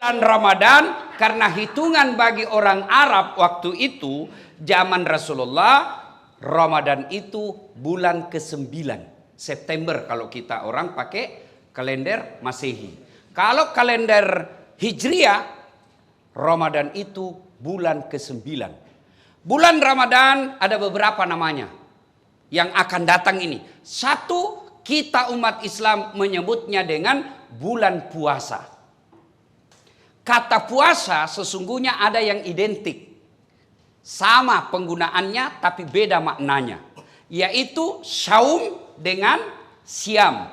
Bulan Ramadan karena hitungan bagi orang Arab waktu itu zaman Rasulullah, Ramadan itu bulan ke-9 September kalau kita orang pakai kalender Masehi. Kalau kalender Hijriah, Ramadan itu bulan ke-9. Bulan Ramadan ada beberapa namanya yang akan datang ini. Satu, kita umat Islam menyebutnya dengan bulan puasa. Kata puasa sesungguhnya ada yang identik. Sama penggunaannya tapi beda maknanya. Yaitu saum dengan siam.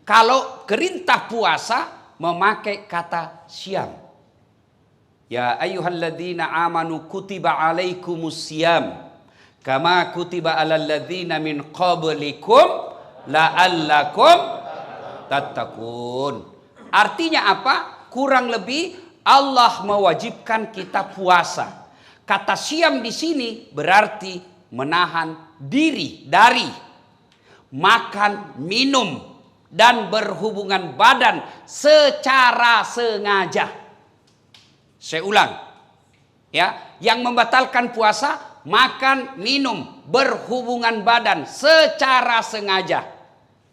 Kalau perintah puasa memakai kata siam. Ya ayyuhalladzina amanu kutiba alaikumus siam. Kama kutiba alal ladzina min qablikum la'allakum tattaqun. Artinya apa? Kurang lebih Allah mewajibkan kita puasa. Kata siam di sini berarti menahan diri dari makan, minum dan berhubungan badan secara sengaja. Saya ulang. Ya, yang membatalkan puasa makan, minum, berhubungan badan secara sengaja.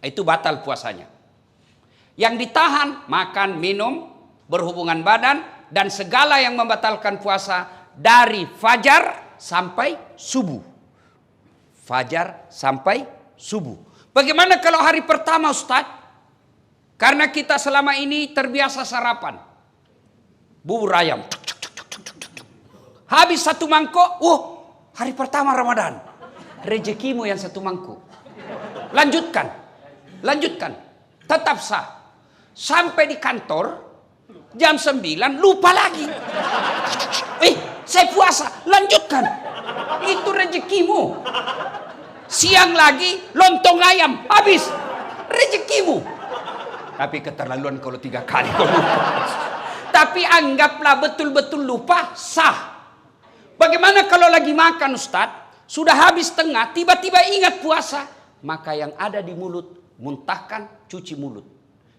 Itu batal puasanya. Yang ditahan makan, minum, berhubungan badan dan segala yang membatalkan puasa dari fajar sampai subuh. Fajar sampai subuh. Bagaimana kalau hari pertama, Ustaz? Karena kita selama ini terbiasa sarapan. Bubur ayam. Habis satu mangkok, hari pertama Ramadan. Rezekimu yang satu mangkok. Lanjutkan. Lanjutkan. Tetap sah. Sampai di kantor jam 9 lupa lagi. Saya puasa, lanjutkan. Itu rezekimu. Siang lagi lontong ayam, habis. Rezekimu. Tapi keterlaluan kalau 3 kali kau lupa. Tapi anggaplah betul-betul lupa, sah. Bagaimana kalau lagi makan, Ustaz? Sudah habis tengah, tiba-tiba ingat puasa. Maka yang ada di mulut, muntahkan, cuci mulut.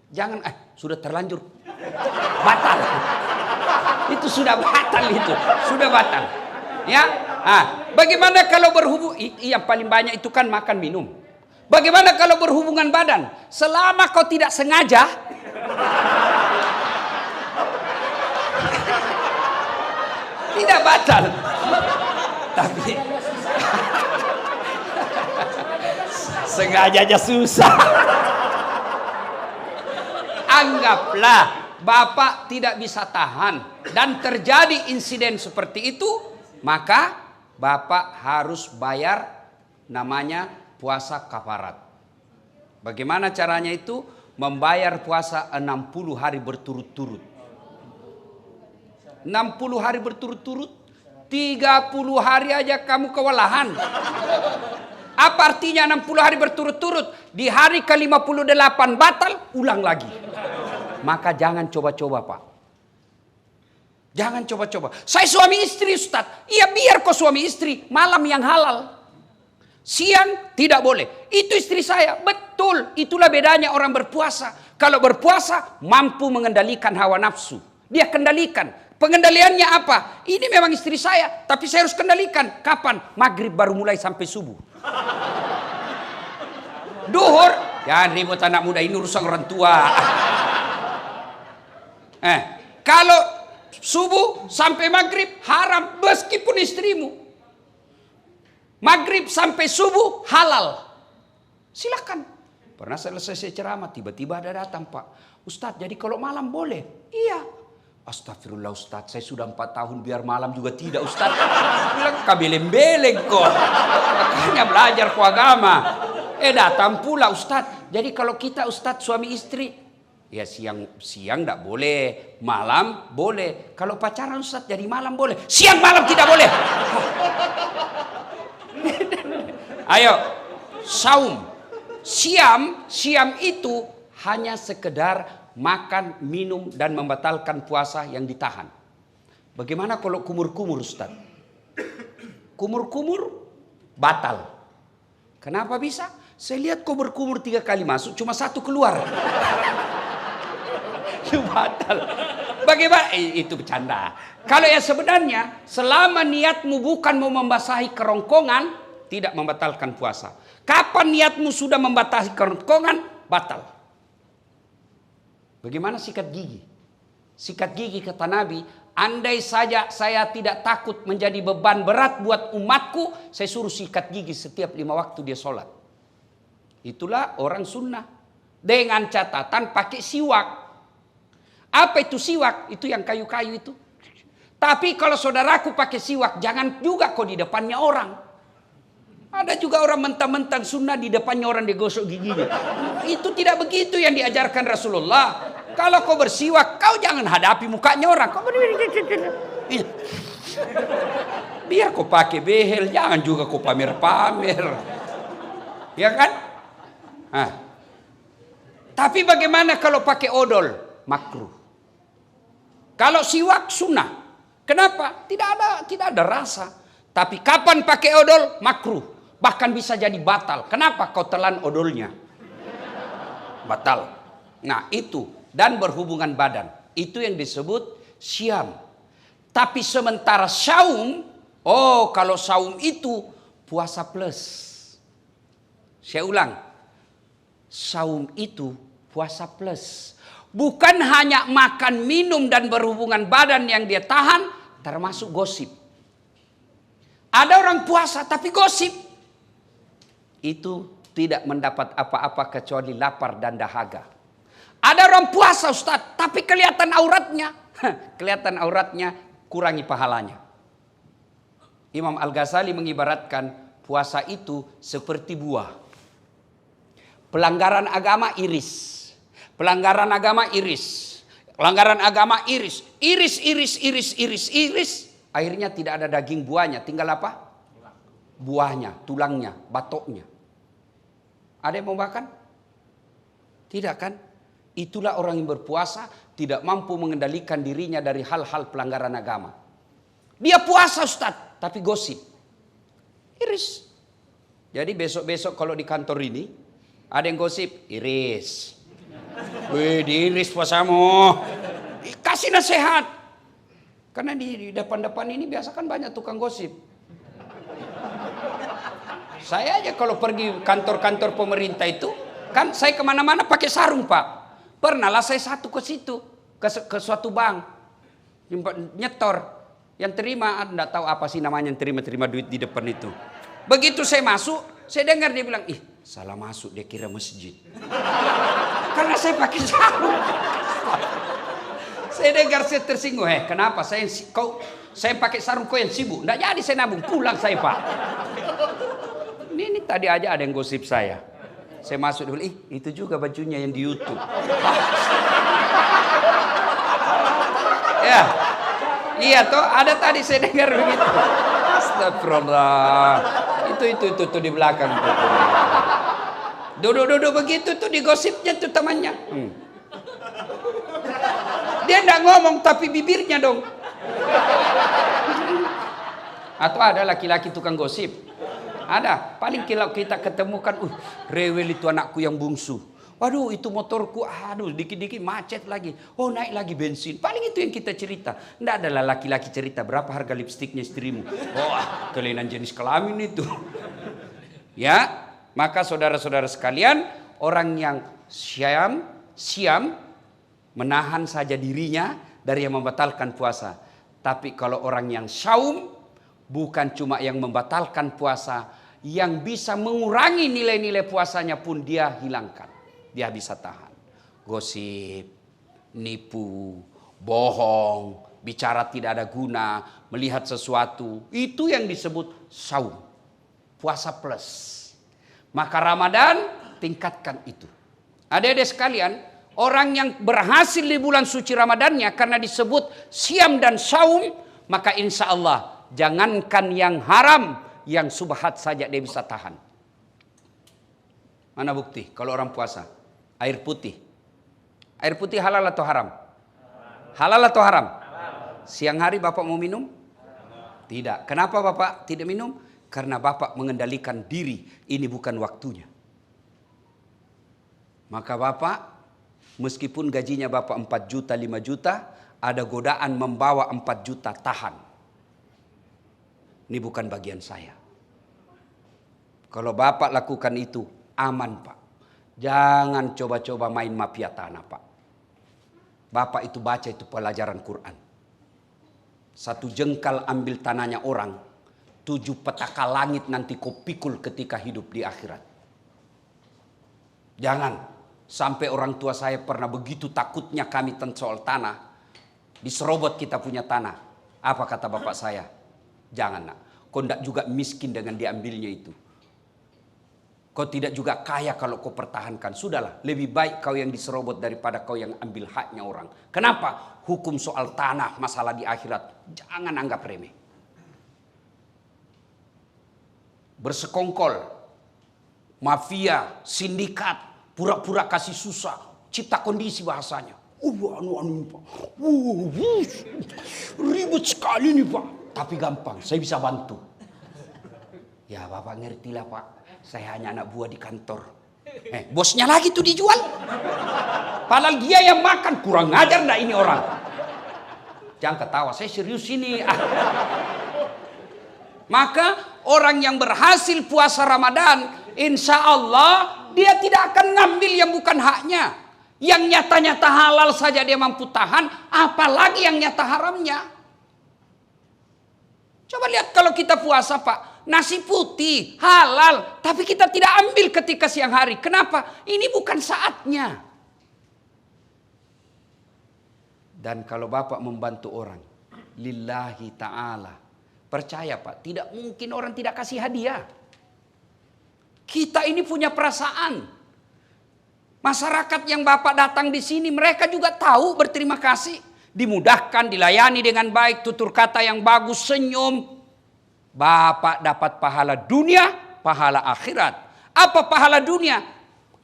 Jangan, sudah terlanjur. Batal. Itu sudah batal itu. Sudah batal. Ya. Bagaimana kalau berhubung, yang paling banyak itu kan makan minum. Bagaimana kalau berhubungan badan? Selama kau tidak sengaja, tidak batal. Tapi sengaja aja susah. Anggaplah Bapak tidak bisa tahan dan terjadi insiden seperti itu, maka Bapak harus bayar namanya puasa kafarat. Bagaimana caranya itu? Membayar puasa 60 hari berturut-turut. 60 hari berturut-turut, 30 hari aja kamu kewalahan. Apa artinya 60 hari berturut-turut? Di hari ke-58 batal, ulang lagi. Maka jangan coba-coba, Pak. Jangan coba-coba. Saya suami istri, Ustaz. Iya, biar kau suami istri. Malam yang halal. Siang tidak boleh. Itu istri saya. Betul. Itulah bedanya orang berpuasa. Kalau berpuasa, mampu mengendalikan hawa nafsu. Dia kendalikan. Pengendaliannya apa? Ini memang istri saya. Tapi saya harus kendalikan. Kapan? Maghrib baru mulai sampai subuh. Duhur. Jangan ribut anak muda. Ini urusan orang tua. Kalau subuh sampai maghrib haram meskipun istrimu. Maghrib sampai subuh halal. Silakan. Pernah selesai saya ceramah tiba-tiba ada datang, Pak. Ustadz, jadi kalau malam boleh? Iya. Astagfirullah Ustadz, saya sudah 4 tahun biar malam juga tidak Ustadz. Bilang kabeleng-beleng kok. Makanya belajar ku agama. Datang pula Ustadz. Jadi kalau kita Ustadz suami istri, ya siang enggak boleh, malam boleh. Kalau pacaran Ustaz jadi malam boleh, siang malam tidak boleh. Ayo, saum. Siam itu hanya sekedar makan, minum dan membatalkan puasa yang ditahan. Bagaimana kalau kumur-kumur Ustaz? Kumur-kumur batal. Kenapa bisa? Saya lihat kau berkumur 3 kali masuk, cuma 1 keluar. Itu batal. Bagaimana? Itu bercanda. Kalau yang sebenarnya, selama niatmu bukan mau membasahi kerongkongan, tidak membatalkan puasa. Kapan niatmu sudah membasahi kerongkongan, batal. Bagaimana sikat gigi? Sikat gigi kata Nabi, andai saja saya tidak takut menjadi beban berat buat umatku, saya suruh sikat gigi setiap 5 waktu dia sholat. Itulah orang sunnah. Dengan catatan pakai siwak. Apa itu siwak? Itu yang kayu-kayu itu. Tapi kalau saudaraku pakai siwak, jangan juga kok di depannya orang. Ada juga orang mentang-mentang sunnah di depannya orang digosok giginya. Itu tidak begitu yang diajarkan Rasulullah. Kalau kau bersiwak, kau jangan hadapi mukanya orang. Kau biar kau pakai behel, jangan juga kau pamer-pamer. Ya kan? Nah. Tapi bagaimana kalau pakai odol? Makruh. Kalau siwak sunnah. Kenapa? Tidak ada rasa. Tapi kapan pakai odol? Makruh. Bahkan bisa jadi batal. Kenapa? Kau telan odolnya. Batal. Nah itu. Dan berhubungan badan. Itu yang disebut syam. Tapi sementara saum. Oh kalau saum itu puasa plus. Saya ulang. Saum itu puasa plus. Bukan hanya makan, minum, dan berhubungan badan yang dia tahan. Termasuk gosip. Ada orang puasa tapi gosip. Itu tidak mendapat apa-apa kecuali lapar dan dahaga. Ada orang puasa Ustaz, tapi kelihatan auratnya. Kelihatan auratnya, kurangi pahalanya. Imam Al-Ghazali mengibaratkan puasa itu seperti buah. Pelanggaran agama iris. Pelanggaran agama iris. Pelanggaran agama iris. Iris. Akhirnya tidak ada daging buahnya. Tinggal apa? Buahnya, tulangnya, batoknya. Ada yang mau makan? Tidak kan? Itulah orang yang berpuasa tidak mampu mengendalikan dirinya dari hal-hal pelanggaran agama. Dia puasa Ustaz, tapi gosip. Iris. Jadi besok-besok kalau di kantor ini ada yang gosip, iris. Wih, diiris puasamu. Kasih nasihat. Karena di depan-depan ini biasa kan banyak tukang gosip. Saya aja kalau pergi kantor-kantor pemerintah itu, kan saya kemana-mana pakai sarung Pak. Pernah lah saya satu ke situ, ke suatu bank, nyetor, yang terima, enggak tahu apa sih namanya yang terima duit di depan itu. Begitu saya masuk, saya dengar dia bilang, ih salah masuk, dia kira masjid. Karena saya pakai sarung. Saya dengar saya tersinggung, kenapa saya pakai sarung kau yang sibuk? Enggak jadi saya nabung, pulang saya Pak. Ini tadi aja ada yang gosip saya. Saya masuk dulu, itu juga bajunya yang di YouTube. Ya, iya toh, ada tadi saya dengar begitu. Astagfirullah. Itu di belakang. Duduk begitu tuh digosipnya tuh temannya. Dia enggak ngomong tapi bibirnya dong. Atau ada laki-laki tukang gosip. Ada, paling kalau kita ketemukan, rewel itu anakku yang bungsu. Waduh, itu motorku, dikit-dikit macet lagi. Oh, naik lagi bensin. Paling itu yang kita cerita. Nggak adalah laki-laki cerita, berapa harga lipstiknya istrimu. Kelainan jenis kelamin itu. Ya, maka saudara-saudara sekalian, orang yang siam, menahan saja dirinya dari yang membatalkan puasa. Tapi kalau orang yang saum, bukan cuma yang membatalkan puasa, yang bisa mengurangi nilai-nilai puasanya pun dia hilangkan. Dia bisa tahan. Gosip, nipu, bohong, bicara tidak ada guna, melihat sesuatu. Itu yang disebut saum. Puasa plus. Maka Ramadan tingkatkan itu. Adik-adik sekalian, orang yang berhasil di bulan suci Ramadannya karena disebut siam dan saum, maka insya Allah jangankan yang haram, yang subhat saja dia bisa tahan. Mana bukti? Kalau orang puasa, air putih. Air putih halal atau haram? Halal atau haram? Siang hari Bapak mau minum? Tidak. Kenapa Bapak tidak minum? Karena Bapak mengendalikan diri. Ini bukan waktunya. Maka Bapak, meskipun gajinya Bapak 4 juta, 5 juta, Ada godaan membawa 4 juta, tahan. Ini bukan bagian saya. Kalau Bapak lakukan itu, aman Pak. Jangan coba-coba main mafia tanah Pak. Bapak itu baca itu pelajaran Quran. 1 jengkal ambil tanahnya orang, 7 petaka langit nanti kau pikul ketika hidup di akhirat. Jangan sampai orang tua saya pernah begitu takutnya kami tentang soal tanah. Diserobot kita punya tanah. Apa kata bapak saya? Jangan nak. Kau tidak juga miskin dengan diambilnya itu. Kau tidak juga kaya kalau kau pertahankan. Sudahlah, lebih baik kau yang diserobot daripada kau yang ambil haknya orang. Kenapa? Hukum soal tanah, masalah di akhirat, jangan anggap remeh. Bersekongkol, mafia, sindikat, pura-pura kasih susah, cipta kondisi bahasanya. Pak. Ribet sekali nih Pak. Tapi gampang, saya bisa bantu. Ya Bapak ngertilah Pak. Saya hanya anak buah di kantor. Bosnya lagi tuh dijual. Padahal dia yang makan. Kurang ajar enggak ini orang. Jangan ketawa, saya serius ini. Maka orang yang berhasil puasa Ramadan, insya Allah dia tidak akan ngambil yang bukan haknya. Yang nyata-nyata halal saja dia mampu tahan, apalagi yang nyata haramnya. Coba lihat kalau kita puasa Pak. Nasi putih, halal. Tapi kita tidak ambil ketika siang hari. Kenapa? Ini bukan saatnya. Dan kalau Bapak membantu orang. Lillahi ta'ala. Percaya Pak, tidak mungkin orang tidak kasih hadiah. Kita ini punya perasaan. Masyarakat yang Bapak datang di sini, mereka juga tahu berterima kasih. Dimudahkan, dilayani dengan baik, tutur kata yang bagus, senyum. Bapak dapat pahala dunia, pahala akhirat. Apa pahala dunia?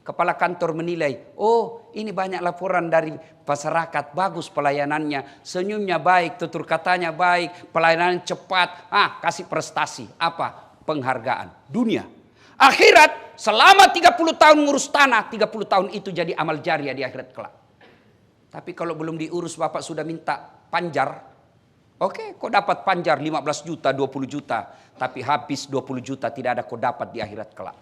Kepala kantor menilai, oh ini banyak laporan dari masyarakat, bagus pelayanannya, senyumnya baik, tutur katanya baik, pelayanan cepat, kasih prestasi. Apa? Penghargaan. Dunia. Akhirat, selama 30 tahun ngurus tanah, 30 tahun itu jadi amal jariah di akhirat kelak. Tapi kalau belum diurus Bapak sudah minta panjar, oke, kau dapat panjar 15 juta, 20 juta. Tapi habis 20 juta tidak ada kau dapat di akhirat kelak.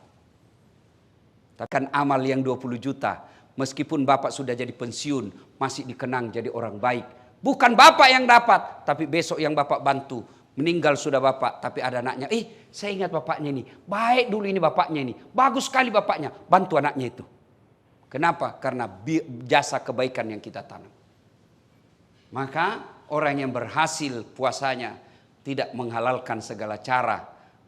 Kan amal yang 20 juta. Meskipun Bapak sudah jadi pensiun, masih dikenang jadi orang baik. Bukan Bapak yang dapat, tapi besok yang Bapak bantu. Meninggal sudah Bapak, tapi ada anaknya. Saya ingat bapaknya ini. Baik dulu ini bapaknya ini. Bagus sekali bapaknya. Bantu anaknya itu. Kenapa? Karena jasa kebaikan yang kita tanam. Maka orang yang berhasil puasanya tidak menghalalkan segala cara,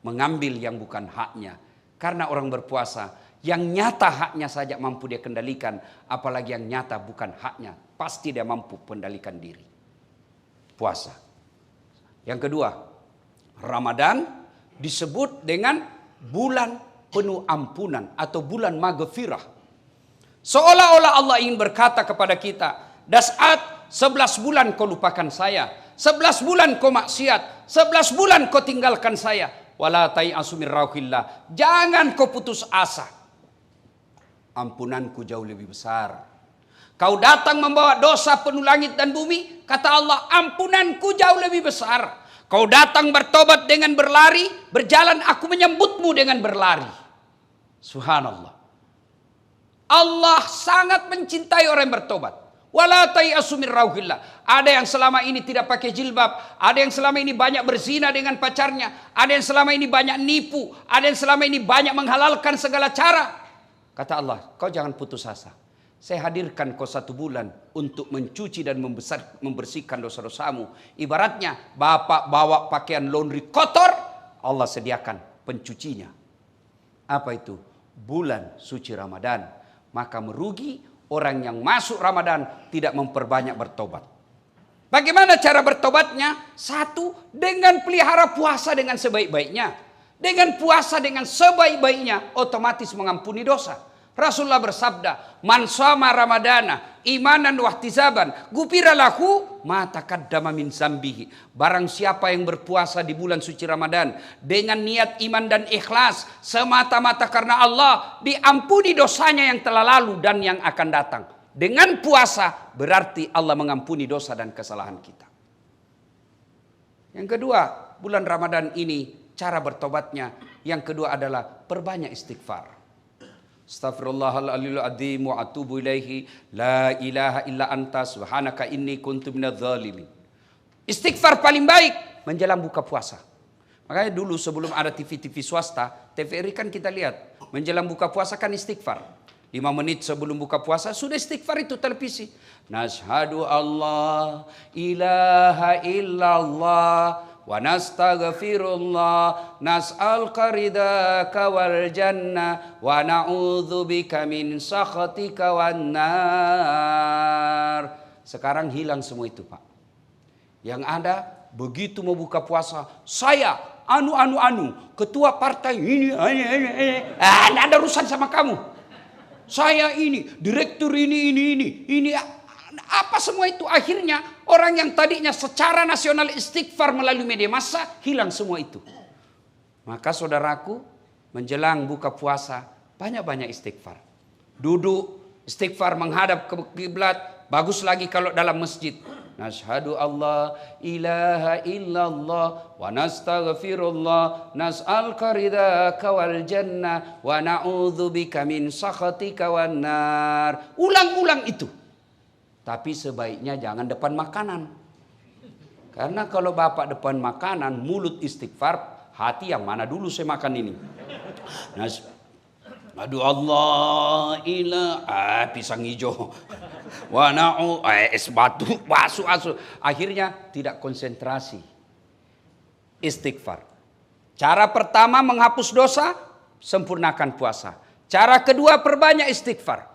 mengambil yang bukan haknya. Karena orang berpuasa, yang nyata haknya saja mampu dia kendalikan, apalagi yang nyata bukan haknya, pasti dia mampu kendalikan diri. Puasa. Yang kedua, Ramadan disebut dengan bulan penuh ampunan atau bulan maghfirah. Seolah-olah Allah ingin berkata kepada kita, Das'at 11 bulan kau lupakan saya, 11 bulan kau maksiat, 11 bulan kau tinggalkan saya. Wala tai'asu min rauhillah. Jangan kau putus asa. Ampunanku jauh lebih besar. Kau datang membawa dosa penuh langit dan bumi, kata Allah, ampunanku jauh lebih besar. Kau datang bertobat dengan berlari, berjalan aku menyambutmu dengan berlari. Subhanallah. Allah sangat mencintai orang yang bertobat. Wala tai'asu min rauhillah. Ada yang selama ini tidak pakai jilbab, ada yang selama ini banyak berzina dengan pacarnya, ada yang selama ini banyak nipu, ada yang selama ini banyak menghalalkan segala cara. Kata Allah, kau jangan putus asa. Saya hadirkan kau 1 bulan untuk mencuci dan membersihkan dosa-dosamu. Ibaratnya bapak bawa pakaian laundry kotor, Allah sediakan pencucinya. Apa itu? Bulan suci Ramadan. Maka merugi orang yang masuk Ramadan tidak memperbanyak bertobat. Bagaimana cara bertobatnya? 1, dengan pelihara puasa dengan sebaik-baiknya. Dengan puasa dengan sebaik-baiknya, otomatis mengampuni dosa. Rasulullah bersabda, man shoma ramadana imanan wahtisaban gufira lahu ma taqaddama min zambihi. Barang siapa yang berpuasa di bulan suci Ramadan dengan niat iman dan ikhlas semata-mata karena Allah, diampuni dosanya yang telah lalu dan yang akan datang. Dengan puasa berarti Allah mengampuni dosa dan kesalahan kita. Yang kedua, bulan Ramadan ini cara bertobatnya. Yang kedua adalah perbanyak istighfar. Astaghfirullahaladzim azim wa atubu ilaihi la ilaha illa anta subhanaka inni kuntu minadz zalimin. Istighfar paling baik menjelang buka puasa. Makanya dulu sebelum ada TV-TV swasta, TVRI kan kita lihat menjelang buka puasa kan istighfar. 5 menit sebelum buka puasa sudah istighfar itu televisi. Nashhadu Allah ilaha illallah wa nastaghfirullah nas'aluka ridaka wal jannah wa na'udzubika min sakhatika wan nar. Sekarang hilang semua itu, Pak. Yang ada begitu mau buka puasa, saya ketua partai ini enggak ada urusan sama kamu. Saya ini direktur ini apa semua itu akhirnya orang yang tadinya secara nasional istighfar melalui media massa hilang semua itu. Maka saudaraku menjelang buka puasa banyak-banyak istighfar. Duduk istighfar menghadap ke kiblat, bagus lagi kalau dalam masjid. Nashhadu Allah ilaha illallah wa nastaghfirullah nas'aluka ridaka wal jannah wa na'udzubika min sakhatika wan nar. Ulang-ulang itu. Tapi sebaiknya jangan depan makanan. Karena kalau Bapak depan makanan, mulut istighfar, hati yang mana dulu saya makan ini. Aduh Allah ilah pisang hijau. Wana'u es batu asu. Akhirnya tidak konsentrasi. Istighfar. Cara pertama menghapus dosa, sempurnakan puasa. Cara kedua perbanyak istighfar.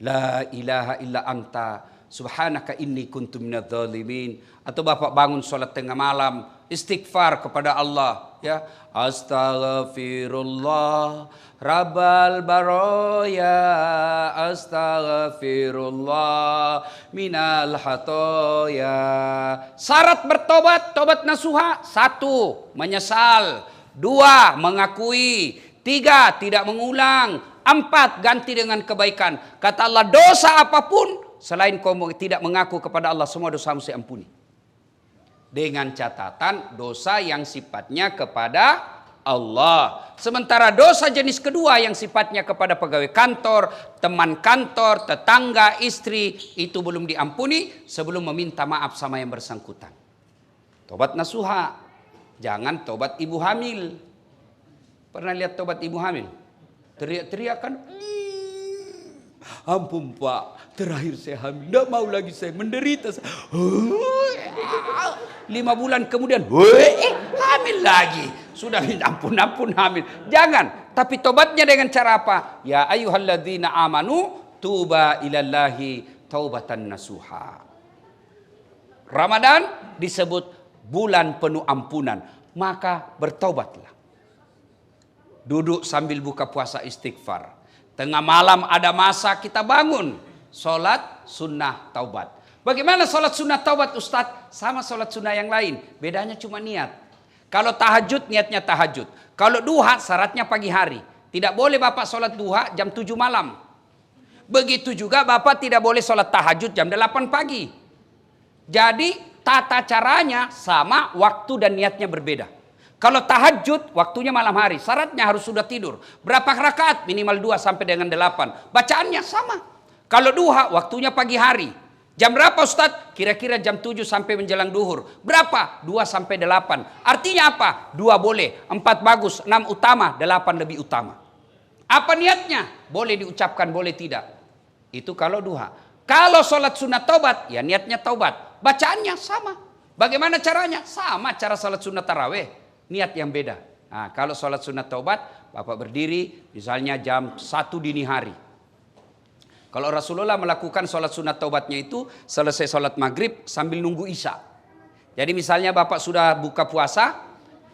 La ilaha illa anta subhanaka inni kuntu minadz zalimin. Atau Bapak bangun sholat tengah malam, istighfar kepada Allah, ya. Astaghfirullah rabbal baraya, astaghfirullah minal hatoya. Syarat bertobat, tobat nasuha: 1, menyesal; 2, mengakui; 3, tidak mengulang; 4, ganti dengan kebaikan. Kata Allah, dosa apapun selain kau tidak mengaku kepada Allah, semua dosamu saya ampuni. Dengan catatan dosa yang sifatnya kepada Allah. Sementara dosa jenis kedua yang sifatnya kepada pegawai kantor, teman kantor, tetangga, istri, itu belum diampuni sebelum meminta maaf sama yang bersangkutan. Tobat nasuha. Jangan tobat ibu hamil. Pernah lihat tobat ibu hamil? Teriak-teriak kan? Ampun Pak, terakhir saya hamil, tidak mau lagi saya menderita. 5 bulan kemudian, hamil lagi. Sudah ampun hamil. Jangan, tapi tobatnya dengan cara apa? Ya ayyuhalladzina amanu tuba ilallahi taubatan nasuha. Ramadan disebut bulan penuh ampunan, maka bertobatlah. Duduk sambil buka puasa istighfar. Tengah malam ada masa kita bangun, sholat sunnah taubat. Bagaimana sholat sunnah taubat Ustadz? Sama sholat sunnah yang lain, bedanya cuma niat. Kalau tahajud niatnya tahajud. Kalau duha syaratnya pagi hari. Tidak boleh Bapak sholat duha jam 7 malam. Begitu juga Bapak tidak boleh sholat tahajud jam 8 pagi. Jadi tata caranya sama, waktu dan niatnya berbeda. Kalau tahajud waktunya malam hari, syaratnya harus sudah tidur. Berapa rakaat? Minimal 2 sampai dengan 8. Bacaannya sama. Kalau duha waktunya pagi hari. Jam berapa Ustadz? Kira-kira jam 7 sampai menjelang duhur. Berapa? 2 sampai 8. Artinya apa? 2 boleh, 4 bagus, 6 utama, 8 lebih utama. Apa niatnya? Boleh diucapkan, boleh tidak. Itu kalau duha. Kalau sholat sunat taubat, ya niatnya taubat. Bacaannya sama. Bagaimana caranya? Sama cara sholat sunat taraweh. Niat yang beda. Nah, kalau sholat sunat taubat, Bapak berdiri misalnya jam 1 dini hari. Kalau Rasulullah melakukan sholat sunat taubatnya itu selesai sholat maghrib sambil nunggu isya. Jadi misalnya Bapak sudah buka puasa,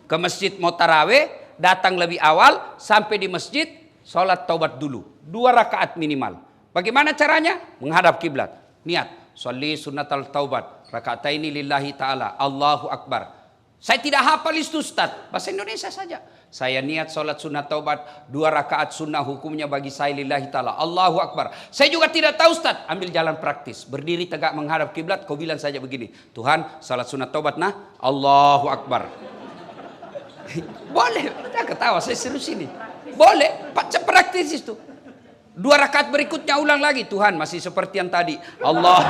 ke masjid mau taraweh, datang lebih awal, sampai di masjid, sholat taubat dulu. 2 rakaat minimal. Bagaimana caranya? Menghadap kiblat. Niat. Sholli sunatal taubat. Raka'ataini lillahi ta'ala. Allahu Akbar. Saya tidak hafal itu Ustaz. Bahasa Indonesia saja. Saya niat sholat sunat taubat 2 rakaat sunnah hukumnya bagi saya lillahi ta'ala. Allahu Akbar. Saya juga tidak tahu Ustaz. Ambil jalan praktis. Berdiri tegak menghadap kiblat. Kau bilang saja begini. Tuhan salat sunat taubat nah. Allahu Akbar. Boleh. Jangan ketawa. Saya serius ini. Boleh. Praktis itu. 2 rakaat berikutnya ulang lagi. Tuhan masih seperti yang tadi. Allah.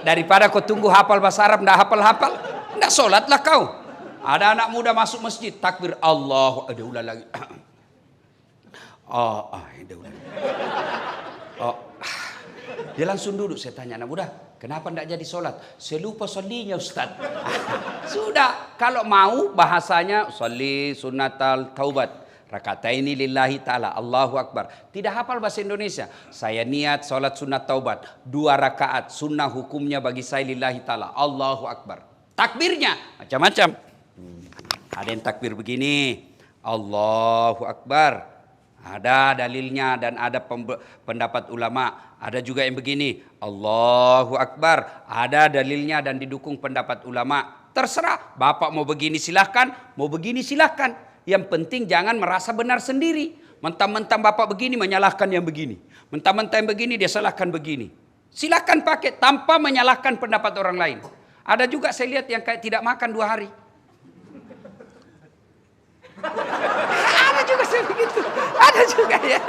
Daripada kau tunggu hafal bahasa Arab, ndak hafal-hafal, ndak sholatlah kau. Ada anak muda masuk masjid, takbir Allah, ada ulang lagi. Ada ulang. Dia langsung duduk. Saya tanya anak muda, kenapa ndak jadi sholat? Saya lupa sholinya Ustaz. Sudah, kalau mau bahasanya sholi sunatal taubat. Rakataini lillahi ta'ala, Allahu Akbar. Tidak hafal bahasa Indonesia. Saya niat sholat sunat taubat 2 rakaat sunnah hukumnya bagi saya lillahi ta'ala, Allahu Akbar. Takbirnya macam-macam. Ada yang takbir begini, Allahu Akbar. Ada dalilnya dan ada pendapat ulama. Ada juga yang begini, Allahu Akbar. Ada dalilnya dan didukung pendapat ulama. Terserah, Bapak mau begini silahkan, mau begini silahkan. Yang penting jangan merasa benar sendiri. Mentang-mentang Bapak begini menyalahkan yang begini. Mentang-mentang yang begini dia salahkan begini. Silakan pakai tanpa menyalahkan pendapat orang lain. Ada juga saya lihat yang kayak tidak makan 2 hari. Ada juga saya begitu. Ada juga ya.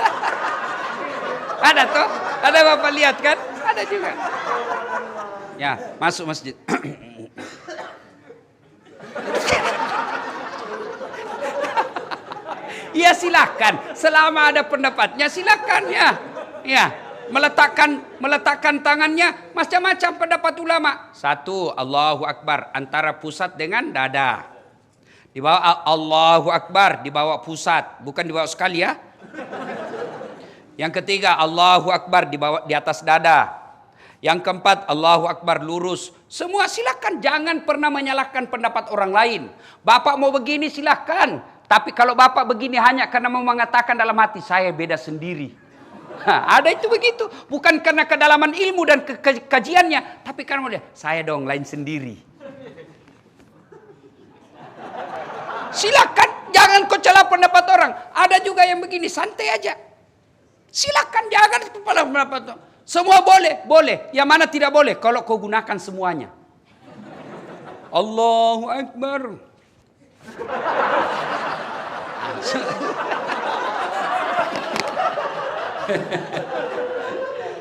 Ada toh? Ada Bapak lihat kan? Ada juga. Ya, masuk masjid. Ya silakan, selama ada pendapatnya silakan ya. Ya, meletakkan tangannya macam-macam pendapat ulama. 1, Allahu Akbar antara pusat dengan dada. Di bawah Allahu Akbar di bawah pusat, bukan di bawah sekali ya. Yang ketiga Allahu Akbar di atas dada. Yang keempat Allahu Akbar lurus. Semua silakan, jangan pernah menyalahkan pendapat orang lain. Bapak mau begini silakan. Tapi kalau Bapak begini hanya karena mau mengatakan dalam hati, saya beda sendiri. Ada itu begitu. Bukan karena kedalaman ilmu dan kajiannya. Tapi karena dia, saya dong lain sendiri. Silakan, jangan kau celah pendapat orang. Ada juga yang begini, santai aja. Silakan, jangan kepala pendapat orang. Semua boleh. Yang mana tidak boleh? Kalau kau gunakan semuanya. Allahu Akbar.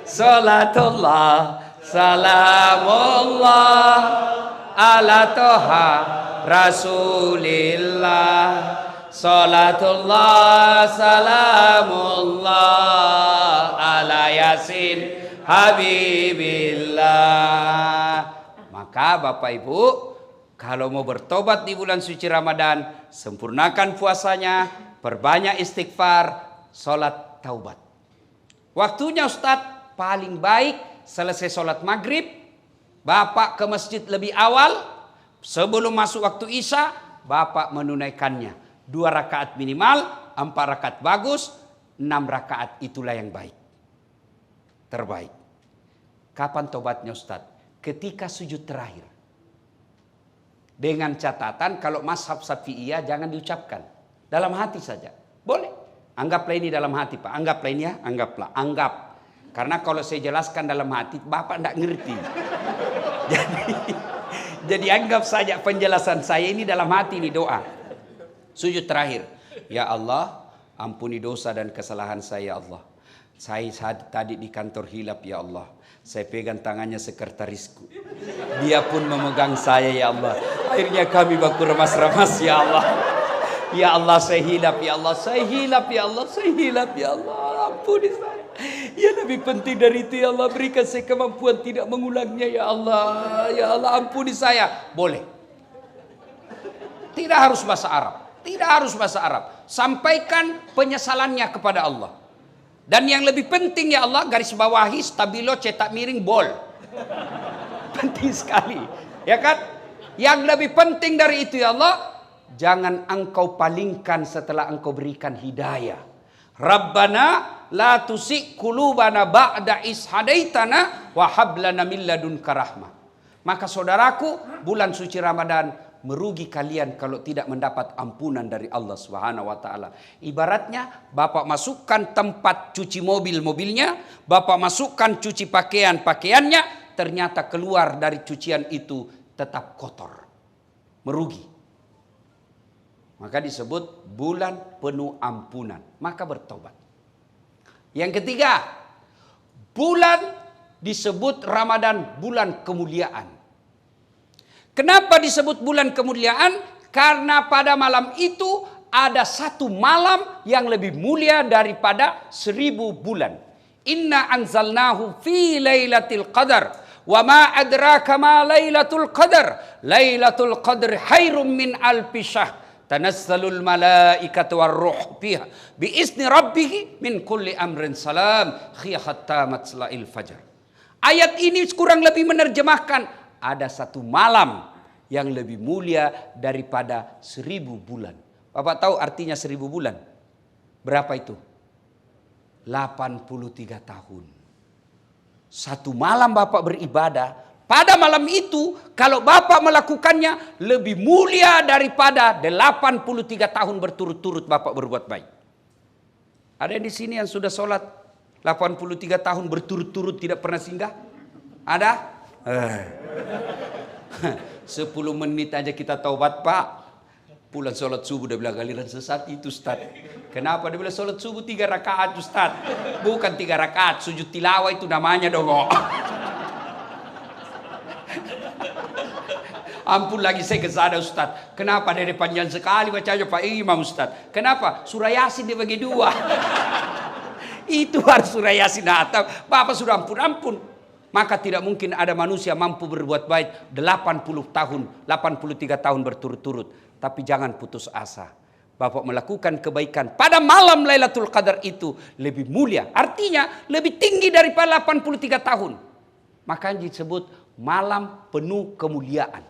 Salatullah salamullah ala toha rasulillah. Salatullah salamullah ala yasin habibillah. Maka Bapak Ibu, kalau mau bertobat di bulan suci Ramadan, sempurnakan puasanya, perbanyak istighfar, sholat taubat. Waktunya Ustadz, paling baik selesai sholat maghrib, Bapak ke masjid lebih awal, sebelum masuk waktu Isya, Bapak menunaikannya. 2 rakaat minimal, 4 rakaat bagus, 6 rakaat itulah yang baik. Terbaik. Kapan tobatnya Ustadz? Ketika sujud terakhir. Dengan catatan kalau mazhab Syafi'iyah jangan diucapkan. Dalam hati saja. Boleh. Anggaplah ini dalam hati Pak. Anggaplah ini ya. Anggap. Karena kalau saya jelaskan dalam hati, Bapak tidak ngerti. Jadi anggap saja penjelasan saya ini dalam hati, ini doa. Sujud terakhir. Ya Allah, ampuni dosa dan kesalahan saya ya Allah. Saya tadi di kantor hilap ya Allah. Saya pegang tangannya sekretarisku. Dia pun memegang saya ya Allah. Akhirnya kami baku remas-remas ya Allah. Ya Allah saya hilap ya Allah. Saya hilap ya Allah. Saya hilap ya Allah. Ampuni saya. Ya lebih penting dari itu ya Allah. Berikan saya kemampuan tidak mengulangnya ya Allah. Ya Allah ampuni saya. Boleh. Tidak harus bahasa Arab. Tidak harus bahasa Arab. Sampaikan penyesalannya kepada Allah. Dan yang lebih penting ya Allah, garis bawahi, stabilo, cetak miring, bol. Penting sekali. Ya kan? Yang lebih penting dari itu ya Allah, jangan engkau palingkan setelah engkau berikan hidayah. Rabbana la tusik qulubana ba'da is hadaitana wa hab lana min ladunka rahmah. Maka saudaraku, bulan suci Ramadan merugi kalian kalau tidak mendapat ampunan dari Allah Subhanahu wa taala. Ibaratnya Bapak masukkan tempat cuci mobilnya, Bapak masukkan cuci pakaiannya, ternyata keluar dari cucian itu tetap kotor. Merugi. Maka disebut bulan penuh ampunan. Maka bertobat. Yang ketiga, bulan disebut Ramadan bulan kemuliaan. Kenapa disebut bulan kemuliaan? Karena pada malam itu ada satu malam yang lebih mulia daripada 1000 bulan. Inna anzalnahu fi lailatul qadar. Wa ma adraka ma lailatul qadar. Lailatul qadr khairum min alfi syahr. Tanazzalul malaikatu warruh fiha biizni rabbih min kulli amrin salam khiya hatta matla'il fajar. Ayat ini kurang lebih menerjemahkan ada satu malam yang lebih mulia daripada 1000 bulan. Bapak tahu artinya 1000 bulan? Berapa itu? 83 tahun. Satu malam Bapak beribadah. Pada malam itu kalau Bapak melakukannya lebih mulia daripada 83 tahun berturut-turut Bapak berbuat baik. Ada yang di sini yang sudah sholat 83 tahun berturut-turut tidak pernah singgah? Ada? 10 menit aja kita taubat Pak. Pulang sholat subuh dia bilang galiran sesat itu Ustaz. Kenapa dia bilang sholat subuh 3 rakaat Ustaz? Bukan 3 rakaat, sujud tilawah itu namanya dong. Ampun lagi saya kesana Ustaz. Kenapa dari panjang sekali bacanya Pak Imam Ustaz? Kenapa? Surah Yasin dibagi 2. Itu harus surah Yasin hatam. Bapak sudah ampun. Maka tidak mungkin ada manusia mampu berbuat baik 83 tahun berturut-turut. Tapi jangan putus asa. Bapak melakukan kebaikan pada malam Lailatul Qadar itu lebih mulia. Artinya lebih tinggi daripada 83 tahun. Makanya disebut malam penuh kemuliaan.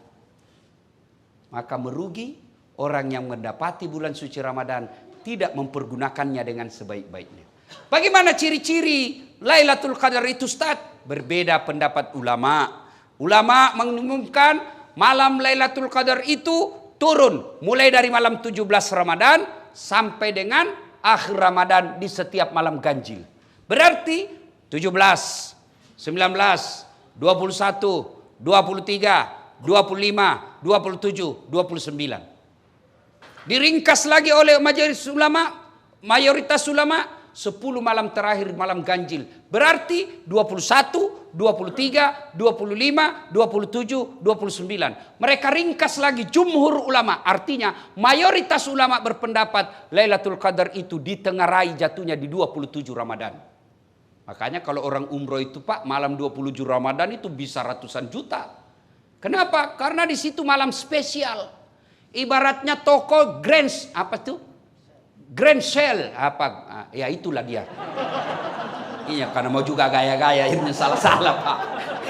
Maka merugi orang yang mendapati bulan suci Ramadan tidak mempergunakannya dengan sebaik-baiknya. Bagaimana ciri-ciri Lailatul Qadar itu Ustaz? Berbeda pendapat ulama. Ulama mengumumkan malam Lailatul Qadar itu turun mulai dari malam 17 Ramadan sampai dengan akhir Ramadan di setiap malam ganjil. Berarti 17, 19, 21, 23, 25, 27, 29. Diringkas lagi oleh mayoritas ulama 10 malam terakhir malam ganjil. Berarti 21, 23, 25, 27, 29. Mereka ringkas lagi jumhur ulama. Artinya mayoritas ulama berpendapat Lailatul Qadar itu ditengarai jatuhnya di 27 Ramadan. Makanya kalau orang umroh itu Pak malam 27 Ramadan itu bisa ratusan juta. Kenapa? Karena di situ malam spesial. Ibaratnya toko Grand Sale ya itulah dia. Iya karena mau juga gaya-gaya ini salah-salah Pak.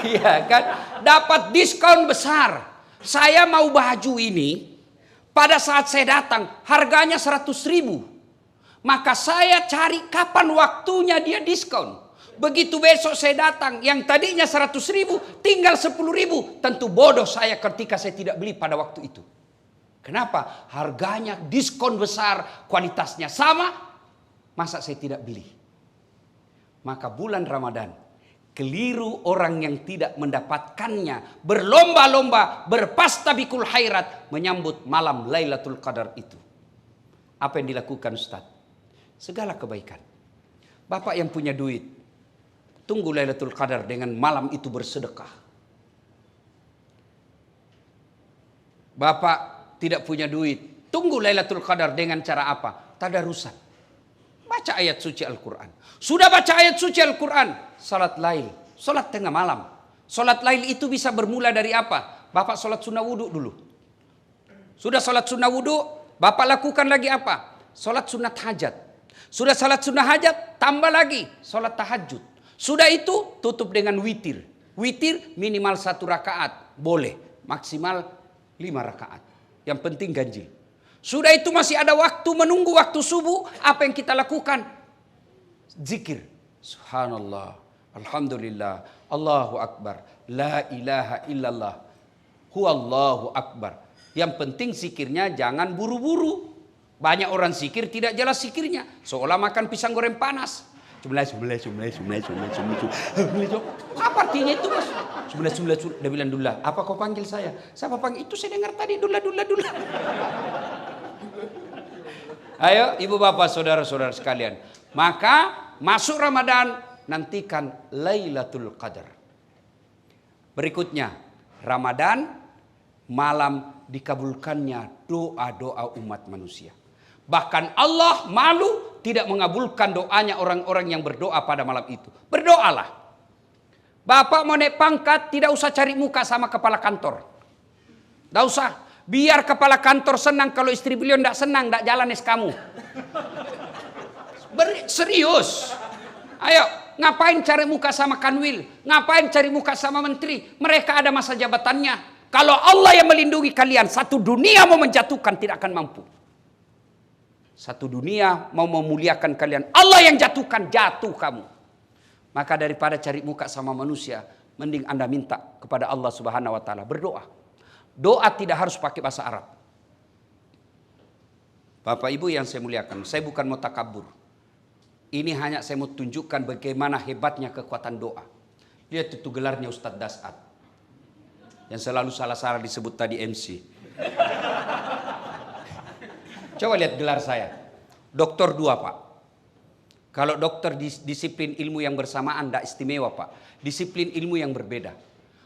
Iya kan dapat diskon besar. Saya mau baju ini pada saat saya datang harganya 100.000. Maka saya cari kapan waktunya dia diskon. Begitu besok saya datang yang tadinya 100.000 tinggal 10.000. Tentu bodoh saya ketika saya tidak beli pada waktu itu. Kenapa? Harganya diskon besar, kualitasnya sama, masa saya tidak beli? Maka bulan Ramadan, keliru orang yang tidak mendapatkannya, berlomba-lomba, berpastabikul khairat, menyambut malam Lailatul Qadar itu. Apa yang dilakukan Ustaz? Segala kebaikan. Bapak yang punya duit, tunggu Lailatul Qadar dengan malam itu bersedekah. Bapak tidak punya duit, tunggu Lailatul Qadar dengan cara apa? Tadarusan. Baca ayat suci Al-Quran. Sudah baca ayat suci Al-Quran, salat lail, salat tengah malam. Salat lail itu bisa bermula dari apa? Bapak salat sunnah wudu dulu. Sudah salat sunnah wudu, Bapak lakukan lagi apa? Salat sunat hajat. Sudah salat sunnah hajat, tambah lagi salat tahajud. Sudah itu tutup dengan witir. Witir minimal 1 rakaat, boleh. Maksimal 5 rakaat. Yang penting ganjil. Sudah itu masih ada waktu menunggu waktu subuh. Apa yang kita lakukan? Zikir. Subhanallah. Alhamdulillah. Allahu Akbar. La ilaha illallah. Huwallahu Akbar. Yang penting zikirnya jangan buru-buru. Banyak orang zikir tidak jelas zikirnya. Seolah makan pisang goreng panas. Apa artinya itu, Mas? Dia bilang, Dullah, apa kau panggil saya? Siapa panggil? Itu saya dengar tadi, Dullah. Ayo, ibu bapak, saudara-saudara sekalian. Maka masuk Ramadan, nantikan Lailatul Qadar. Berikutnya, Ramadan, malam dikabulkannya doa-doa umat manusia. Bahkan Allah malu tidak mengabulkan doanya orang-orang yang berdoa pada malam itu. Berdoalah. Bapak mau naik pangkat, tidak usah cari muka sama kepala kantor. Tidak usah. Biar kepala kantor senang, kalau istri beliau tidak senang, tidak jalan kamu. Serius. Ayo, ngapain cari muka sama kanwil? Ngapain cari muka sama menteri? Mereka ada masa jabatannya. Kalau Allah yang melindungi kalian, satu dunia mau menjatuhkan tidak akan mampu. Satu dunia mau memuliakan kalian, Allah yang jatuhkan, jatuh kamu. Maka daripada cari muka sama manusia, mending Anda minta kepada Allah Subhanahu wa taala, berdoa. Doa tidak harus pakai bahasa Arab. Bapak Ibu yang saya muliakan, saya bukan mau takabur. Ini hanya saya mau tunjukkan bagaimana hebatnya kekuatan doa. Lihat itu gelarnya Ustadz Dasat. Yang selalu salah-salah disebut tadi MC. Coba lihat gelar saya. Doktor 2, Pak. Kalau dokter disiplin ilmu yang bersamaan, tidak istimewa, Pak. Disiplin ilmu yang berbeda.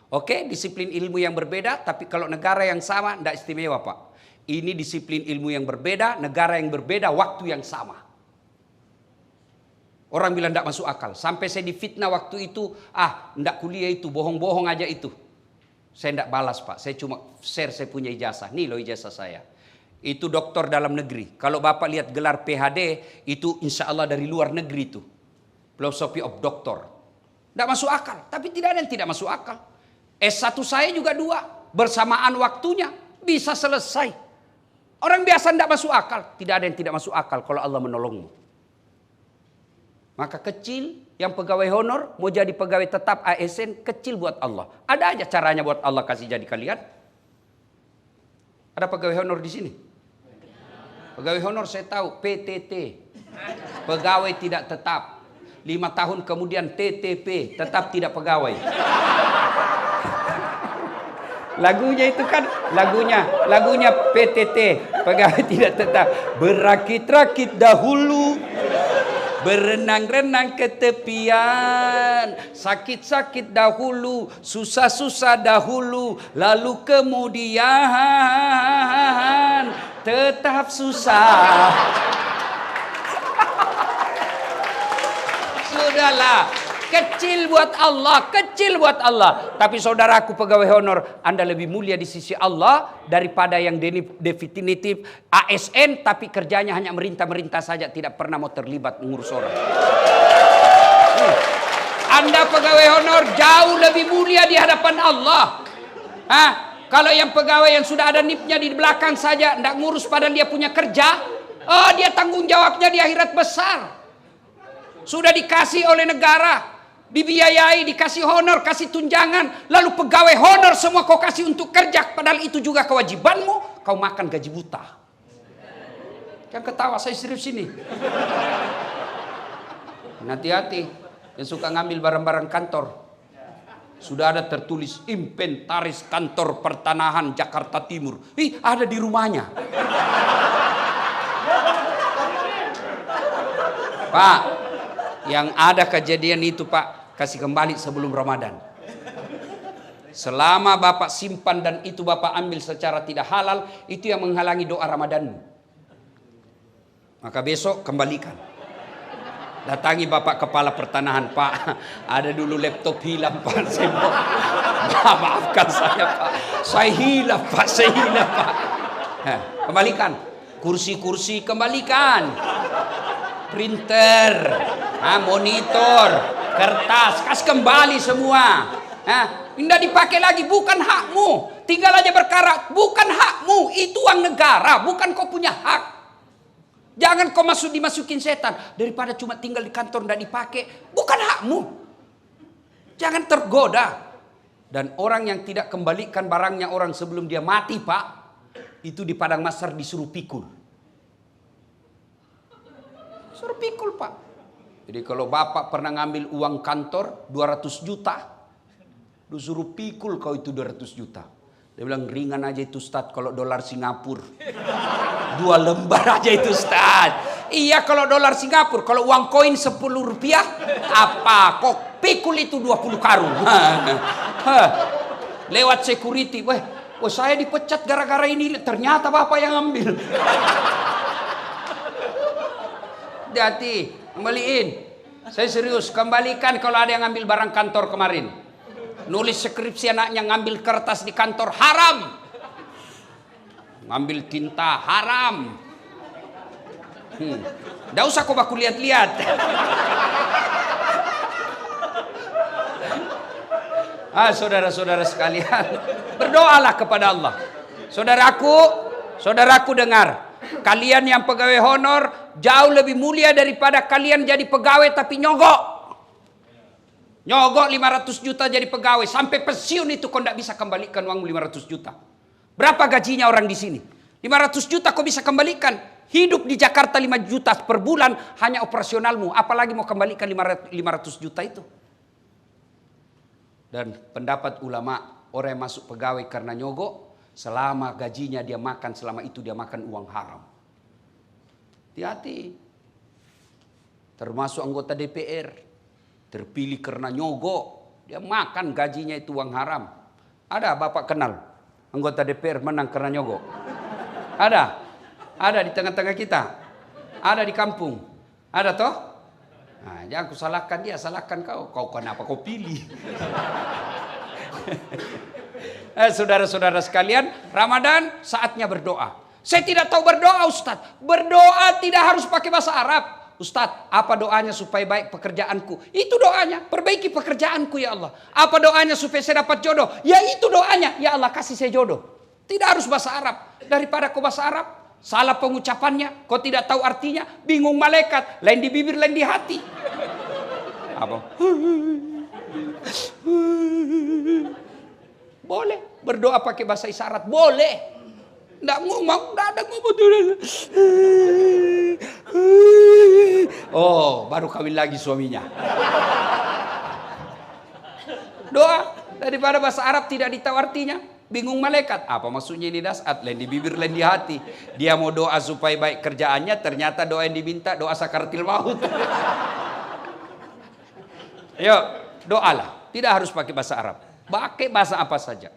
Oke, disiplin ilmu yang berbeda, tapi kalau negara yang sama, tidak istimewa, Pak. Ini disiplin ilmu yang berbeda, negara yang berbeda, waktu yang sama. Orang bilang tidak masuk akal. Sampai saya difitnah waktu itu, tidak kuliah itu, bohong-bohong aja itu. Saya tidak balas, Pak. Saya cuma share saya punya ijazah. Nih loh ijazah saya. Itu doktor dalam negeri. Kalau Bapak lihat gelar PhD, itu insya Allah dari luar negeri itu. Philosophy of Doctor. Tidak masuk akal. Tapi tidak ada yang tidak masuk akal. S1 saya juga 2. Bersamaan waktunya. Bisa selesai. Orang biasa tidak masuk akal. Tidak ada yang tidak masuk akal kalau Allah menolongmu. Maka kecil, yang pegawai honor, mau jadi pegawai tetap ASN, kecil buat Allah. Ada aja caranya buat Allah kasih jadi kalian. Ada pegawai honor di sini? Pegawai honor saya tahu, PTT. Pegawai tidak tetap. 5 tahun kemudian TTP, tetap tidak pegawai. Lagunya itu kan, lagunya PTT, pegawai tidak tetap. Berakit-rakit dahulu, berenang-renang ke tepian, sakit-sakit dahulu, susah-susah dahulu, lalu kemudian tetap susah. Sudahlah, kecil buat Allah, kecil buat Allah. Tapi saudaraku pegawai honor, Anda lebih mulia di sisi Allah daripada yang definitif ASN tapi kerjanya hanya merintah-merintah saja, tidak pernah mau terlibat mengurus orang. Anda pegawai honor jauh lebih mulia di hadapan Allah. Kalau yang pegawai yang sudah ada NIP-nya di belakang saja, tidak ngurus padahal dia punya kerja, dia tanggung jawabnya di akhirat besar. Sudah dikasih oleh negara, dibiayai, dikasih honor, kasih tunjangan, lalu pegawai honor semua kau kasih untuk kerja, padahal itu juga kewajibanmu, kau makan gaji buta. Jangan ketawa, saya serius ini. Hati-hati, yang suka ngambil barang-barang kantor. Sudah ada tertulis inventaris kantor pertanahan Jakarta Timur. Ada di rumahnya. Pak, yang ada kejadian itu Pak, kasih kembali sebelum Ramadan. Selama Bapak simpan dan itu Bapak ambil secara tidak halal, itu yang menghalangi doa Ramadanmu. Maka besok kembalikan. Datangi Bapak Kepala Pertanahan, Pak, ada dulu laptop hilang Pak, saya mau maafkan saya Pak, saya hilang Pak, kembalikan, kursi-kursi kembalikan, printer, monitor, kertas, kasih kembali semua, tidak dipakai lagi, bukan hakmu, tinggal aja berkarat, bukan hakmu, itu uang negara, bukan kau punya hak. Jangan kau dimasukin setan. Daripada cuma tinggal di kantor tidak dipakai, bukan hakmu. Jangan tergoda. Dan orang yang tidak kembalikan barangnya orang sebelum dia mati, Pak, itu di padang mahsyar disuruh pikul. Suruh pikul, Pak. Jadi kalau bapak pernah ngambil uang kantor 200 juta, disuruh pikul kau itu 200 juta. Dia bilang ringan aja itu Ustaz kalau dolar Singapura. 2 lembar aja itu Ustaz. Iya kalau dolar Singapura, kalau uang koin 10 rupiah, apa? Kok pikul itu 20 karung. Lewat security, weh, saya dipecat gara-gara ini, ternyata bapak yang ambil. Hati-hati, kembaliin. Saya serius, kembalikan kalau ada yang ngambil barang kantor kemarin. Nulis skripsi anaknya ngambil kertas di kantor haram. Ngambil tinta haram. Nggak usah kau baku lihat-lihat. Saudara-saudara sekalian, berdoalah kepada Allah. Saudaraku dengar. Kalian yang pegawai honor jauh lebih mulia daripada kalian jadi pegawai tapi nyogok. Nyogok 500 juta jadi pegawai. Sampai pensiun itu kau tidak bisa kembalikan uang 500 juta. Berapa gajinya orang di sini? 500 juta kau bisa kembalikan. Hidup di Jakarta 5 juta per bulan hanya operasionalmu. Apalagi mau kembalikan 500 juta itu. Dan pendapat ulama, orang yang masuk pegawai karena nyogok, selama gajinya dia makan, selama itu dia makan uang haram. Hati-hati. Termasuk anggota DPR. Terpilih karena nyogok, dia makan gajinya itu uang haram. Ada bapak kenal anggota DPR menang karena nyogok? Ada di tengah-tengah kita, ada di kampung, ada toh? Nah, jangan ku salahkan dia, salahkan kau. Kau kenapa kau pilih? Saudara-saudara sekalian, Ramadan saatnya berdoa. Saya tidak tahu berdoa, Ustaz. Berdoa tidak harus pakai bahasa Arab. Ustadz, apa doanya supaya baik pekerjaanku? Itu doanya, perbaiki pekerjaanku ya Allah. Apa doanya supaya saya dapat jodoh? Ya itu doanya, ya Allah kasih saya jodoh. Tidak harus bahasa Arab. Daripada kau bahasa Arab, salah pengucapannya, kau tidak tahu artinya, bingung malaikat, lain di bibir, lain di hati. Apa? Boleh berdoa pakai bahasa isyarat, boleh. Nggak ngomong, nggak ada ngomong. Oh, baru kawin lagi suaminya. Doa daripada bahasa Arab tidak ditahu artinya, bingung malaikat. Apa maksudnya ini dasat? Lain di bibir, lain di hati. Dia mau doa supaya baik kerjaannya, ternyata doa yang diminta doa sakaratil maut. Ayo, doalah. Tidak harus pakai bahasa Arab. Pakai bahasa apa saja.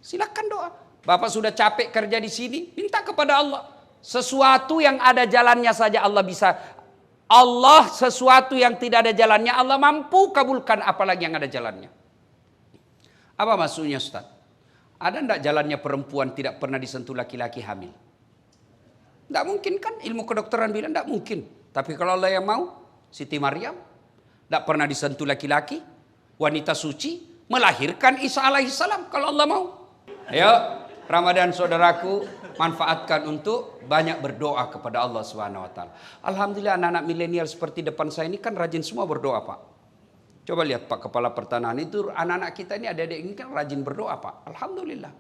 Silakan doa. Bapak sudah capek kerja di sini, minta kepada Allah. Sesuatu yang ada jalannya saja Allah bisa. Allah sesuatu yang tidak ada jalannya Allah mampu kabulkan, apalagi yang ada jalannya. Apa maksudnya Ustaz? Ada enggak jalannya perempuan tidak pernah disentuh laki-laki hamil? Enggak mungkin kan? Ilmu kedokteran bilang enggak mungkin. Tapi kalau Allah yang mau, Siti Maryam enggak pernah disentuh laki-laki, wanita suci melahirkan Isa alaihissalam kalau Allah mau. Ayo Ramadan saudaraku, manfaatkan untuk banyak berdoa kepada Allah Subhanahu wa taala. Alhamdulillah anak-anak milenial seperti depan saya ini kan rajin semua berdoa, Pak. Coba lihat Pak Kepala Pertanahan itu anak-anak kita ini adik-adik ini kan rajin berdoa, Pak. Alhamdulillah.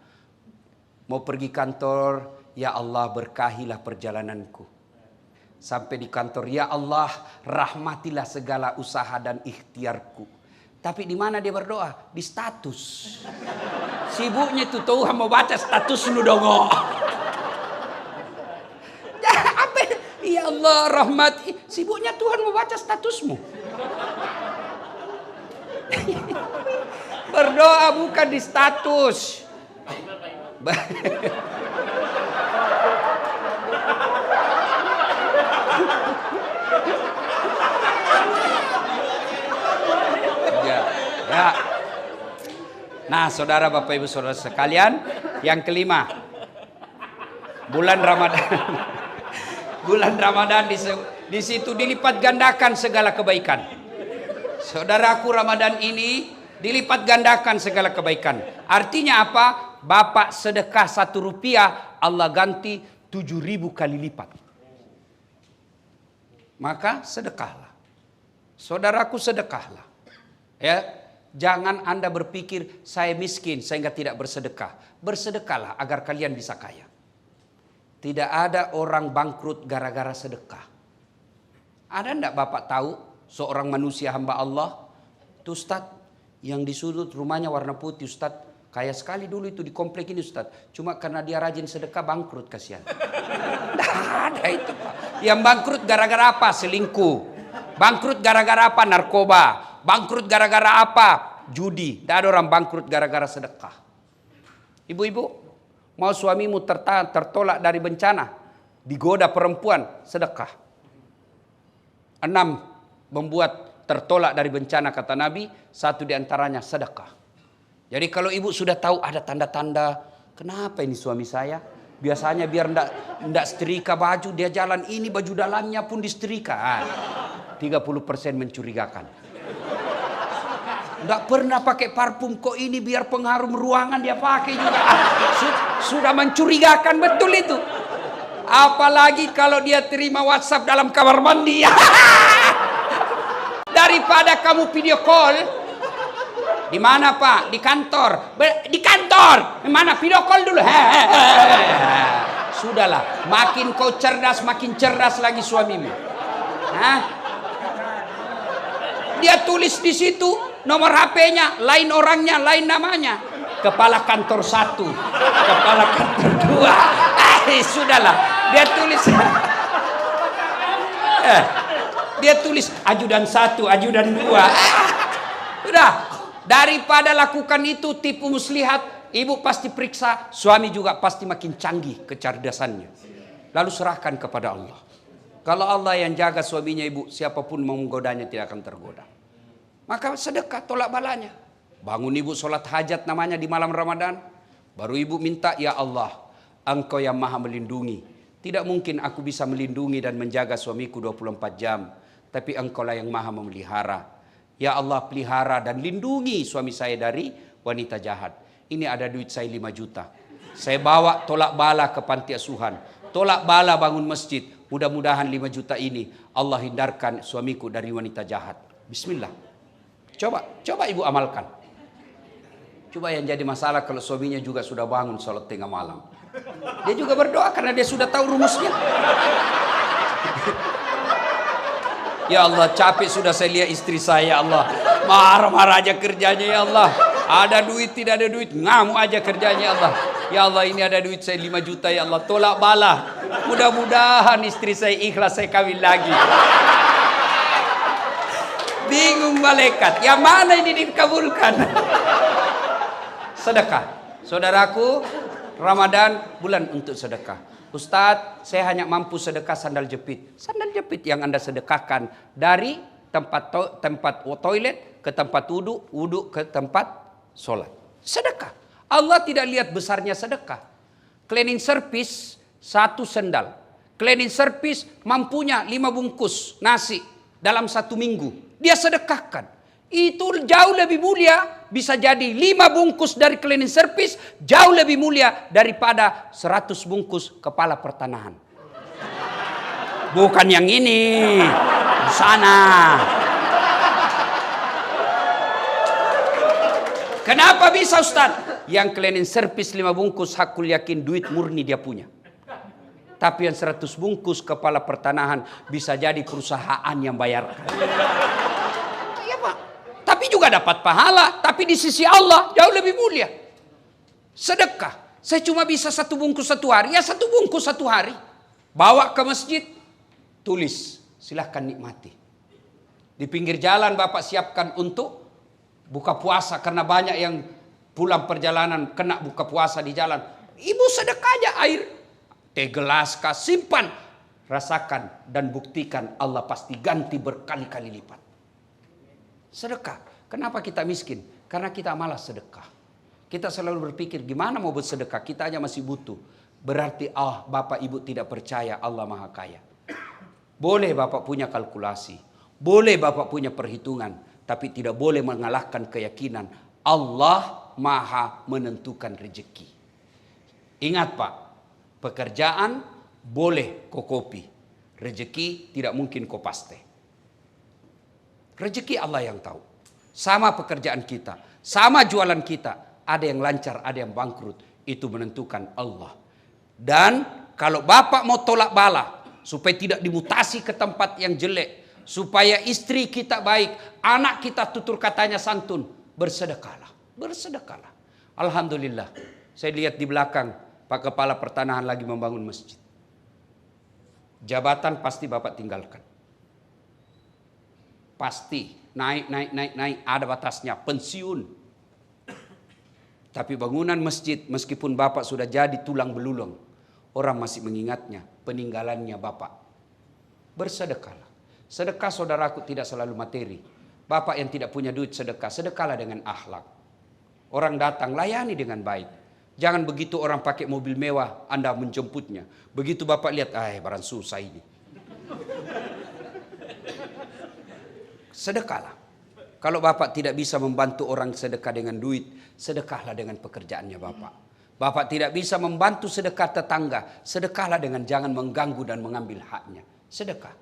Mau pergi kantor, ya Allah berkahilah perjalananku. Sampai di kantor, ya Allah rahmatilah segala usaha dan ikhtiarku. Tapi di mana dia berdoa? Di status. Sibuknya itu Tuhan mau baca status lu dongo. Apa? Ya Allah rahmati. Sibuknya Tuhan mau baca statusmu. Berdoa bukan di status. Ya. Nah, saudara Bapak Ibu saudara sekalian, yang kelima, bulan Ramadan. Bulan Ramadan di situ dilipat gandakan segala kebaikan. Saudaraku, Ramadan ini dilipat gandakan segala kebaikan. Artinya apa? Bapak sedekah 1 rupiah, Allah ganti 7.000 kali lipat. Maka sedekahlah. Saudaraku sedekahlah. Ya. Jangan Anda berpikir saya miskin sehingga tidak bersedekah. Bersedekahlah agar kalian bisa kaya. Tidak ada orang bangkrut gara-gara sedekah. Ada enggak Bapak tahu seorang manusia hamba Allah, itu Ustaz, yang di sudut rumahnya warna putih Ustaz, kaya sekali dulu itu di komplek ini Ustaz. Cuma karena dia rajin sedekah bangkrut, kasihan. Tidak ada itu Pak. Yang bangkrut gara-gara apa? Selingkuh. Bangkrut gara-gara apa? Narkoba. Bangkrut gara-gara apa? Judi. Tidak ada orang bangkrut gara-gara sedekah. Ibu-ibu, mau suamimu tertolak dari bencana, digoda perempuan, sedekah. 6 membuat tertolak dari bencana kata Nabi, 1 diantaranya sedekah. Jadi kalau ibu sudah tahu ada tanda-tanda, kenapa ini suami saya? Biasanya biar ndak setrika baju, dia jalan ini baju dalamnya pun disetrika. 30% mencurigakan. Nggak pernah pakai parfum, kok ini biar pengharum ruangan dia pakai juga. Sudah mencurigakan betul itu. Apalagi kalau dia terima WhatsApp dalam kamar mandi. Daripada kamu video call. Di mana Pak? Di kantor. Di kantor. Di mana? Video call dulu. Sudahlah, makin kau cerdas, makin cerdas lagi suamimu. Dia tulis di situ nomor HP-nya, lain orangnya, lain namanya. Kepala kantor 1, kepala kantor 2. Sudahlah, dia tulis. Dia tulis ajudan 1, ajudan 2. Sudah, daripada lakukan itu tipu muslihat, ibu pasti periksa, suami juga pasti makin canggih kecerdasannya. Lalu serahkan kepada Allah. Kalau Allah yang jaga suaminya ibu, siapapun mau menggodanya tidak akan tergoda. Maka sedekah tolak balanya. Bangun ibu sholat hajat namanya di malam Ramadan. Baru ibu minta, ya Allah, Engkau yang maha melindungi. Tidak mungkin aku bisa melindungi dan menjaga suamiku 24 jam. Tapi Engkau lah yang maha memelihara. Ya Allah, pelihara dan lindungi suami saya dari wanita jahat. Ini ada duit saya 5 juta. Saya bawa tolak bala ke panti asuhan. Tolak bala bangun masjid. Mudah-mudahan 5 juta ini Allah hindarkan suamiku dari wanita jahat. Bismillah. Coba ibu amalkan. Coba yang jadi masalah kalau suaminya juga sudah bangun sholat tengah malam. Dia juga berdoa karena dia sudah tahu rumusnya. Ya Allah, capek sudah saya lihat istri saya, ya Allah. Marah-marah aja kerjanya, ya Allah. Ada duit, tidak ada duit, ngamuk aja kerjanya, ya Allah. Ya Allah, ini ada duit saya 5 juta, ya Allah. Tolak bala. Mudah-mudahan istri saya ikhlas, saya kawin lagi. Bingung malaikat, yang mana ini dikabulkan? Sedekah. Saudaraku, Ramadan bulan untuk sedekah. Ustadz, saya hanya mampu sedekah sandal jepit. Sandal jepit yang Anda sedekahkan dari tempat toilet ke tempat wudhu ke tempat sholat. Sedekah. Allah tidak lihat besarnya sedekah. Cleaning service 1 sendal. Cleaning service mampunya 5 bungkus nasi dalam 1 minggu. Dia sedekahkan. Itu jauh lebih mulia. Bisa jadi 5 bungkus dari cleaning service jauh lebih mulia daripada 100 bungkus kepala pertanahan. Bukan yang ini. Di sana. Kenapa bisa Ustaz? Yang cleaning service 5 bungkus hakul yakin duit murni dia punya. Tapi yang 100 bungkus kepala pertanahan bisa jadi perusahaan yang bayarkan. Iya Pak. Tapi juga dapat pahala. Tapi di sisi Allah jauh lebih mulia. Sedekah. Saya cuma bisa 1 bungkus 1 hari. Ya 1 bungkus 1 hari. Bawa ke masjid. Tulis. Silahkan nikmati. Di pinggir jalan Bapak siapkan untuk buka puasa. Karena banyak yang pulang perjalanan kena buka puasa di jalan. Ibu sedekah aja air. Teh gelas kah, simpan. Rasakan dan buktikan Allah pasti ganti berkali-kali lipat. Sedekah. Kenapa kita miskin? Karena kita malas sedekah. Kita selalu berpikir gimana mau bersedekah, kita aja masih butuh. Berarti Bapak Ibu tidak percaya Allah Maha Kaya. Boleh Bapak punya kalkulasi. Boleh Bapak punya perhitungan. Tapi tidak boleh mengalahkan keyakinan Allah Maha menentukan rezeki. Ingat Pak, pekerjaan boleh kau kopi. Rezeki tidak mungkin kau paste. Rezeki Allah yang tahu. sama pekerjaan kita, sama jualan kita. Ada yang lancar, ada yang bangkrut. Itu menentukan Allah. Dan kalau bapak mau tolak bala, supaya tidak dimutasi ke tempat yang jelek, supaya istri kita baik, anak kita tutur katanya santun, bersedekahlah. Bersedekahlah. Alhamdulillah. Saya lihat di belakang Pak Kepala Pertanahan lagi membangun masjid. Jabatan pasti bapak tinggalkan. Pasti naik, ada batasnya, pensiun. Tapi bangunan masjid meskipun bapak sudah jadi tulang belulang, orang masih mengingatnya peninggalannya bapak. Bersedekahlah. Sedekah saudaraku tidak selalu materi. Bapak yang tidak punya duit sedekah, sedekahlah dengan akhlak. Orang datang layani dengan baik. Jangan begitu orang pakai mobil mewah Anda menjemputnya. Begitu bapak lihat, barang susah ini. Sedekahlah. Kalau bapak tidak bisa membantu orang sedekah dengan duit, sedekahlah dengan pekerjaannya bapak. Bapak tidak bisa membantu sedekah tetangga, sedekahlah dengan jangan mengganggu dan mengambil haknya. Sedekah.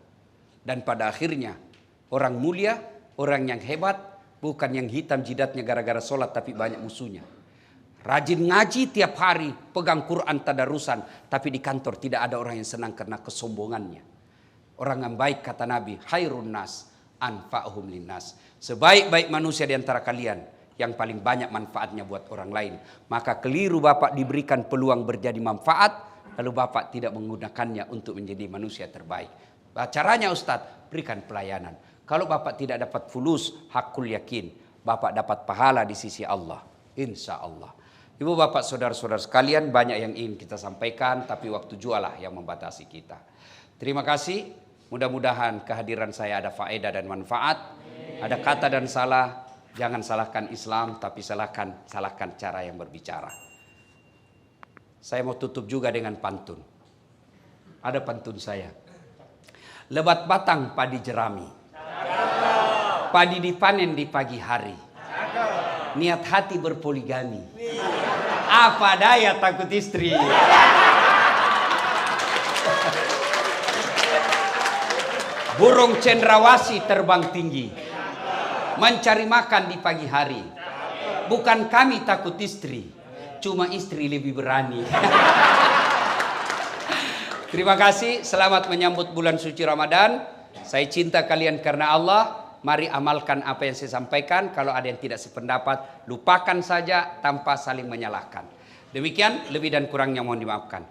Dan pada akhirnya, orang mulia, orang yang hebat, bukan yang hitam jidatnya gara-gara sholat tapi banyak musuhnya. Rajin ngaji tiap hari, pegang Quran tadarusan, tapi di kantor tidak ada orang yang senang karena kesombongannya. Orang yang baik kata Nabi, khairun nas anfa'uhum linnas. Sebaik-baik manusia di antara kalian yang paling banyak manfaatnya buat orang lain. Maka keliru bapak diberikan peluang berjadi manfaat, lalu bapak tidak menggunakannya untuk menjadi manusia terbaik. Caranya Ustadz, berikan pelayanan. Kalau bapak tidak dapat fulus, hakul yakin, bapak dapat pahala di sisi Allah. Insya Allah. Ibu bapak saudara-saudara sekalian, banyak yang ingin kita sampaikan, tapi waktu jualah yang membatasi kita. Terima kasih, mudah-mudahan kehadiran saya ada faedah dan manfaat. Ada kata dan salah, jangan salahkan Islam, tapi salahkan cara yang berbicara. Saya mau tutup juga dengan pantun. Ada pantun saya. Lebat batang padi jerami, padi dipanen di pagi hari, niat hati berpoligami. Apa daya takut istri. Burung cendrawasih terbang tinggi, mencari makan di pagi hari. Bukan kami takut istri, cuma istri lebih berani. Terima kasih, selamat menyambut bulan suci Ramadan. Saya cinta kalian karena Allah. Mari amalkan apa yang saya sampaikan. Kalau ada yang tidak sependapat, lupakan saja tanpa saling menyalahkan. Demikian, lebih dan kurangnya mohon dimaafkan.